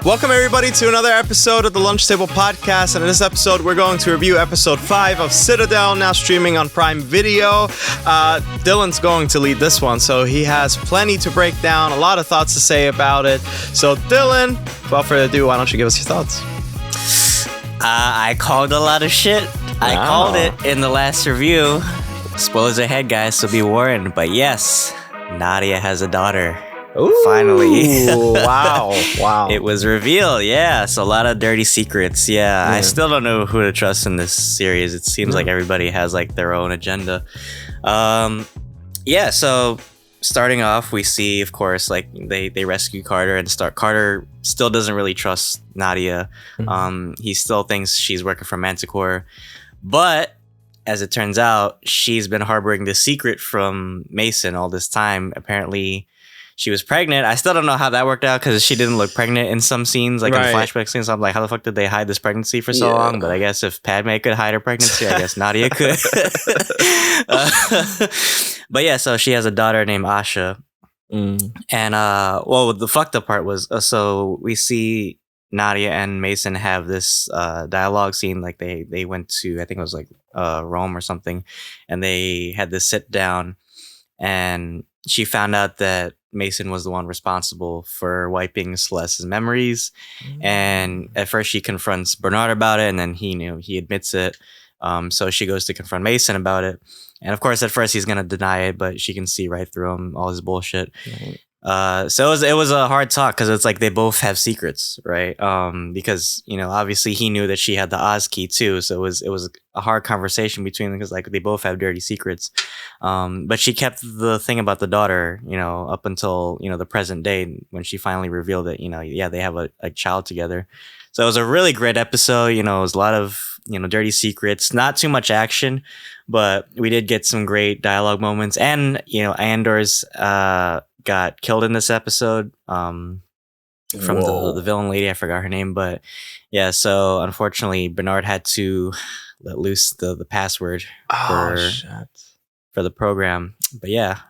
Welcome everybody to another episode of the Lunch Table Podcast, and in this episode we're going to review episode 5 of Citadel, now streaming on Prime Video. Dylan's going to lead this one, so he has plenty to break down, a lot of thoughts to say about it. So Dylan, without further ado, why don't you give us your thoughts? I called a lot of shit. I called it in the last review. Spoilers ahead, guys, so be warned. But yes, Nadia has a daughter. Ooh, finally. Wow. It was revealed, yeah. So a lot of dirty secrets, yeah. I still don't know who to trust in this series. It seems like everybody has like their own agenda. So starting off, we see, of course, like they rescue Carter and Carter still doesn't really trust Nadia. He still thinks she's working for Manticore. But as it turns out, she's been harboring this secret from Mason all this time. Apparently, she was pregnant. I still don't know how that worked out because she didn't look pregnant in some scenes, like in flashback scenes. I'm like, how the fuck did they hide this pregnancy for so long? But I guess if Padme could hide her pregnancy, I guess Nadia could. But yeah, so she has a daughter named Asha. And the fucked up part was, so we see Nadia and Mason have this dialogue scene. Like they went to, I think it was like Rome or something, and they had this sit down, and she found out that Mason was the one responsible for wiping Celeste's memories. And at first she confronts Bernard about it, and then he admits it. So she goes to confront Mason about it. And of course, at first he's going to deny it, but she can see right through him, all his bullshit. So it was a hard talk because it's like they both have secrets, right? Because, obviously he knew that she had the Oz key too. So it was a hard conversation between them because like they both have dirty secrets. But she kept the thing about the daughter, up until, the present day when she finally revealed that, they have a child together. So it was a really great episode. It was a lot of, dirty secrets, not too much action, but we did get some great dialogue moments. And, Andor's, got killed in this episode from the villain lady. I forgot her name, but yeah, so unfortunately Bernard had to let loose the password for the program. But yeah,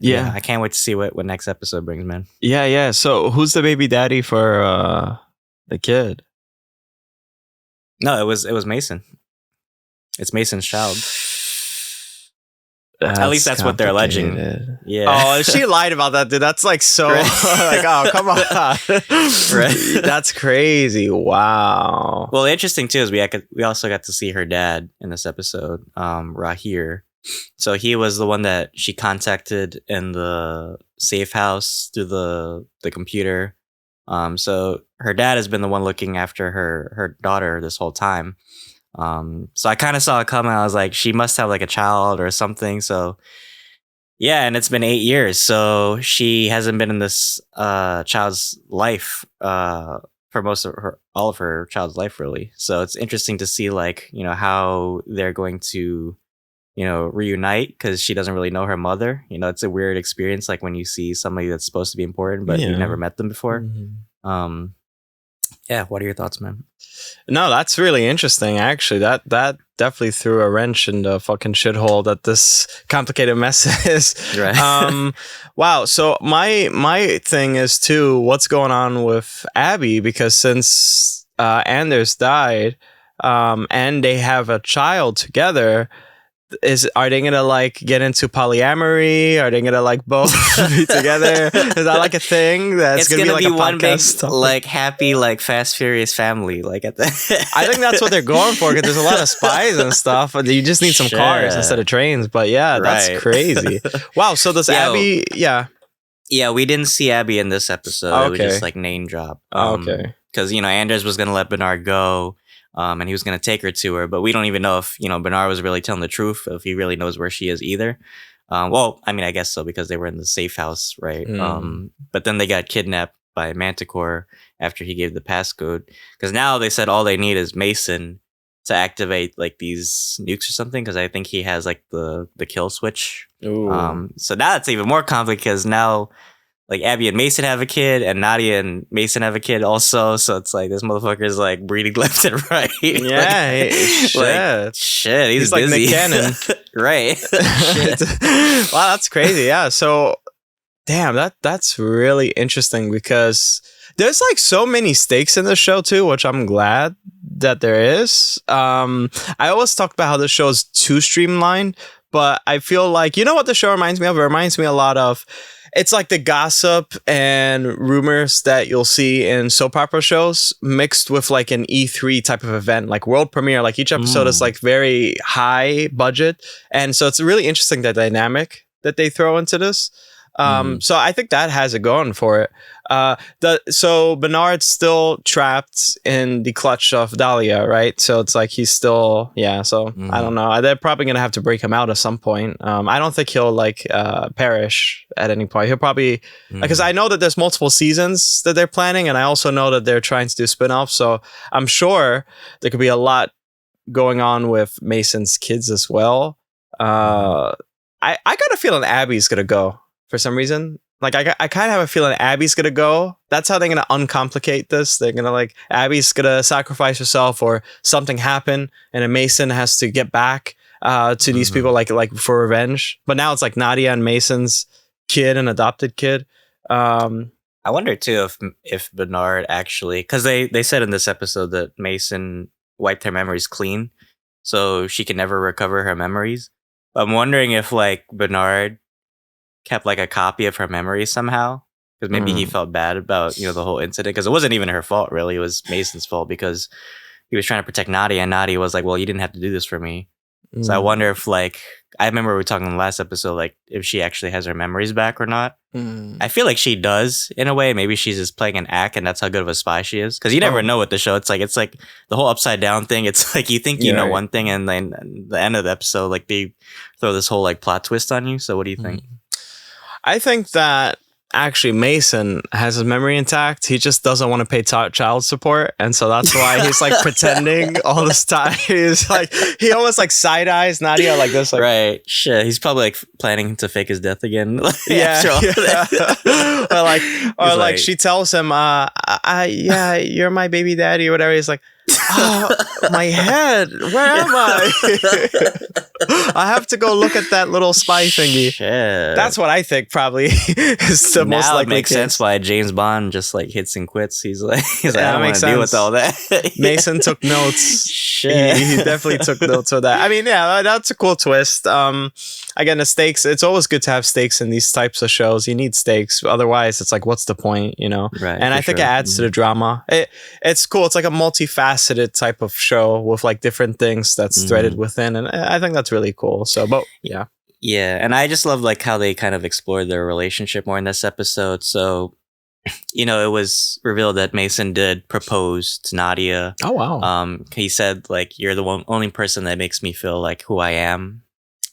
I can't wait to see what next episode brings, man. Yeah. So who's the baby daddy for the kid? No, it was Mason. It's Mason's child. At least that's what they're alleging. Yeah. Oh, she lied about that, dude. That's like so like, oh, come on. Right. That's crazy. Wow. Well, interesting too is we also got to see her dad in this episode, Rahir. So he was the one that she contacted in the safe house through the computer. So her dad has been the one looking after her daughter this whole time. So I kind of saw it coming. I was like, she must have like a child or something. So yeah, and it's been 8 years. So she hasn't been in this child's life for all of her child's life, really. So it's interesting to see like, how they're going to, reunite because she doesn't really know her mother. It's a weird experience, like when you see somebody that's supposed to be important, but you never met them before. Yeah, what are your thoughts, man? No, that's really interesting, actually. That definitely threw a wrench in the fucking shithole that this complicated mess is. Right. Wow. So my thing is, too, what's going on with Abby? Because since Anders died and they have a child together, are they gonna like get into polyamory? Are they gonna like both be together? Is that like a thing that's gonna be like a one big topic? Like happy like Fast Furious family like at the I think that's what they're going for because there's a lot of spies and stuff, but you just need some cars instead of trains. But yeah, that's crazy. Wow. So does Abby? Yeah, we didn't see Abby in this episode. It was just like name drop. Okay, because Anders was gonna let Bernard go. And he was going to take her to her, but we don't even know if, Bernard was really telling the truth, if he really knows where she is either. Well, I mean, I guess so, because they were in the safe house, right? But then they got kidnapped by Manticore after he gave the passcode. Because now they said all they need is Mason to activate like these nukes or something, because I think he has like the kill switch. So now it's even more complicated because now like Abby and Mason have a kid, and Nadia and Mason have a kid also. So it's like this motherfucker's like breeding left and right. Yeah, shit. He's like busy. Nick Cannon, right? Wow, that's crazy. Yeah. So Damn, that's really interesting because there's like so many stakes in the show too, which I'm glad that there is. I always talk about how the show is too streamlined, but I feel like, you know what the show reminds me of? It reminds me a lot of, it's like the gossip and rumors that you'll see in soap opera shows mixed with like an E3 type of event, like world premiere. Like each episode is like very high budget. And so it's really interesting, the dynamic that they throw into this. So I think that has it going for it. So Bernard's still trapped in the clutch of Dahlia, right? So it's like he's still, so I don't know. They're probably going to have to break him out at some point. I don't think he'll like perish at any point. He'll probably, because I know that there's multiple seasons that they're planning, and I also know that they're trying to do spin-offs. So I'm sure there could be a lot going on with Mason's kids as well. I got a feeling Abby's going to go. For some reason, like I kind of have a feeling Abby's gonna go. That's how they're gonna uncomplicate this. They're gonna like Abby's gonna sacrifice herself, or something happen, and then Mason has to get back to these people like for revenge. But now it's like Nadia and Mason's kid, an adopted kid. I wonder too if Bernard actually, because they said in this episode that Mason wiped her memories clean, so she can never recover her memories. I'm wondering if like Bernard kept like a copy of her memories somehow, because maybe he felt bad about the whole incident, because it wasn't even her fault really. It was Mason's fault because he was trying to protect Nadia, and Nadia was like, well, you didn't have to do this for me. So I wonder if like, I remember we were talking in the last episode, like if she actually has her memories back or not. I feel like she does in a way. Maybe she's just playing an act, and that's how good of a spy she is, because you never know with the show. It's like the whole upside down thing. It's like you think you know one thing, and then at the end of the episode, like they throw this whole like plot twist on you. So what do you think? I think that actually Mason has his memory intact. He just doesn't want to pay child support, and so that's why he's like pretending all this time. He's like, he almost like side eyes Nadia like this, like, right? Shit, he's probably like planning to fake his death again. Yeah. or like she tells him, you're my baby daddy or whatever. He's like, oh, my head, where am I? I have to go look at that little spy thingy. Shit. That's what I think probably is the most likely. It makes sense why James Bond just like hits and quits. He's like I don't want to deal with all that. Mason took notes. Shit. He definitely took notes of that. I mean, yeah, that's a cool twist. Again, the stakes, it's always good to have stakes in these types of shows. You need stakes. Otherwise, it's like, what's the point, Right. And I think it adds to the drama. It's cool. It's like a multifaceted type of show with like different things that's threaded within. And I think that's really cool. So, but yeah. Yeah. And I just love like how they kind of explored their relationship more in this episode. So, it was revealed that Mason did propose to Nadia. Oh, wow. He said like, you're the only person that makes me feel like who I am.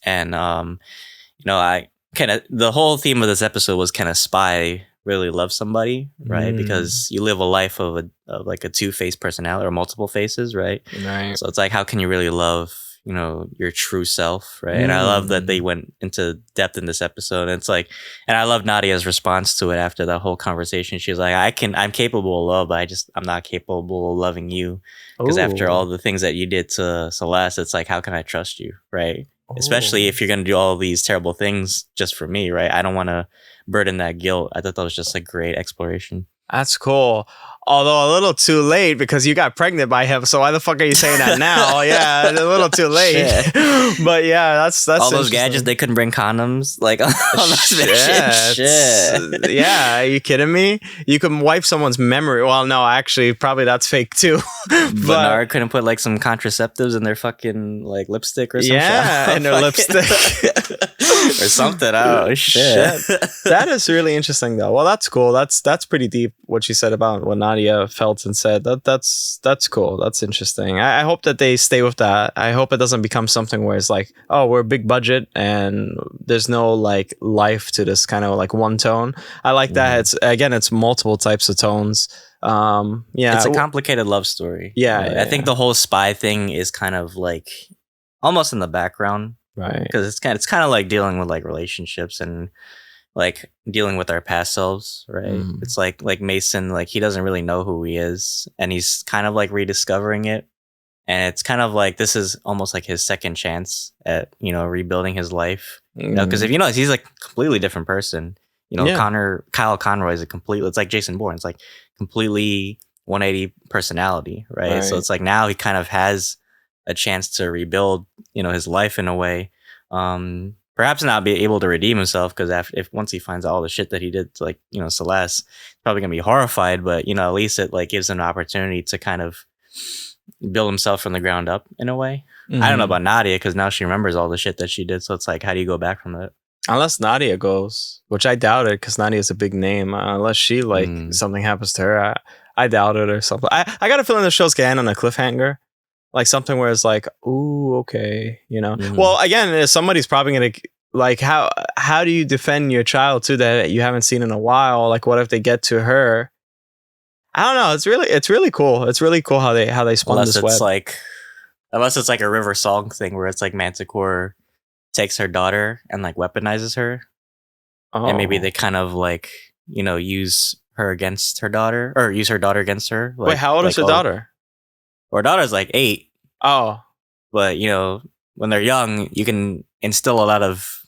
And, I kind of, the whole theme of this episode was kind of spy really love somebody, right? Because you live a life of like a two-faced personality or multiple faces, right? Right. So it's like, how can you really love, your true self, right? And I love that they went into depth in this episode. And it's like, and I love Nadia's response to it after that whole conversation. She was like, I'm capable of love, but I'm not capable of loving you. Because after all the things that you did to Celeste, it's like, how can I trust you, right? Especially if you're going to do all these terrible things just for me, right? I don't want to burden that guilt. I thought that was just a great exploration. That's cool. Although a little too late because you got pregnant by him. So why the fuck are you saying that now? Yeah, a little too late. But yeah, that's all those gadgets. They couldn't bring condoms. Like all that shit. Yeah, are you kidding me? You can wipe someone's memory. Well, no, actually, probably that's fake too. Bernard couldn't put like some contraceptives in their fucking like lipstick or something. Yeah, in their lipstick or something. Oh shit. That is really interesting though. Well, that's cool. That's pretty deep what she said about what Nadia felt and said. That's cool. That's interesting. I hope that they stay with that. I hope it doesn't become something where it's like, oh, we're a big budget and there's no like life to this kind of like one tone. I like that. It's multiple types of tones. It's a complicated love story. I think the whole spy thing is kind of like almost in the background, right? Because it's kind of like dealing with like relationships and like dealing with our past selves, right? It's like Mason, like he doesn't really know who he is, and he's kind of like rediscovering it. And it's kind of like this is almost like his second chance at rebuilding his life. Because if you notice, he's like a completely different person. Kyle Conroy is it's like Jason Bourne. It's like completely 180 personality, right? So it's like now he kind of has a chance to rebuild, his life in a way. Perhaps not be able to redeem himself, because once he finds out all the shit that he did to, like, Celeste, he's probably gonna be horrified. But at least it like gives him an opportunity to kind of build himself from the ground up in a way. I don't know about Nadia, because now she remembers all the shit that she did. So it's like, how do you go back from that? Unless Nadia goes, which I doubt it, because Nadia is a big name. Unless she something happens to her, I doubt it or something. I got a feeling the show's gonna end on a cliffhanger. Like something where it's like, ooh, okay, Well, again, somebody's probably gonna like, how do you defend your child too that you haven't seen in a while? Like, what if they get to her? I don't know. It's really cool. It's really cool how they spun this web. Unless it's like a River Song thing where it's like Manticore takes her daughter and like weaponizes her, and maybe they kind of like use her against her daughter, or use her daughter against her. Like, wait, how old is her daughter? Her daughter's like 8. Oh. But, when they're young, you can instill a lot of,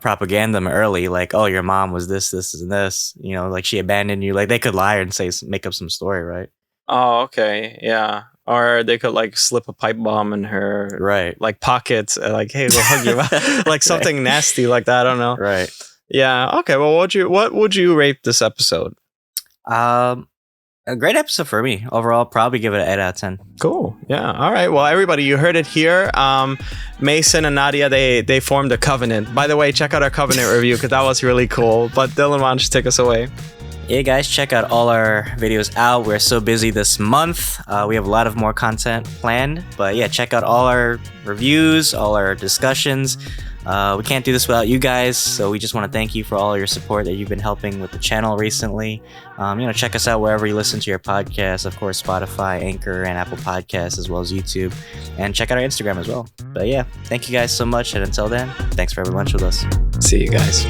propaganda early. Like, oh, your mom was this, and this. Like she abandoned you. Like they could lie and make up some story, right? Oh, okay. Yeah. Or they could like slip a pipe bomb in her like pockets. Like, hey, we'll hug you. Like something nasty like that. I don't know. Right. Yeah. Okay. Well, what would you rate this episode? A great episode for me. Overall, probably give it an 8 out of 10. Cool. Yeah. All right. Well, everybody, you heard it here. Mason and Nadia, they formed a covenant. By the way, check out our covenant review, because that was really cool. But Dylan, why don't you take us away? Yeah, guys, check out all our videos out. We're so busy this month. We have a lot of more content planned. But yeah, check out all our reviews, all our discussions. We can't do this without you guys, so we just want to thank you for all your support that you've been helping with the channel recently. Check us out wherever you listen to your podcasts, of course, Spotify, Anchor, and Apple Podcasts, as well as YouTube. And check out our Instagram as well. But yeah, thank you guys so much, and until then, thanks for having lunch with us. See you guys.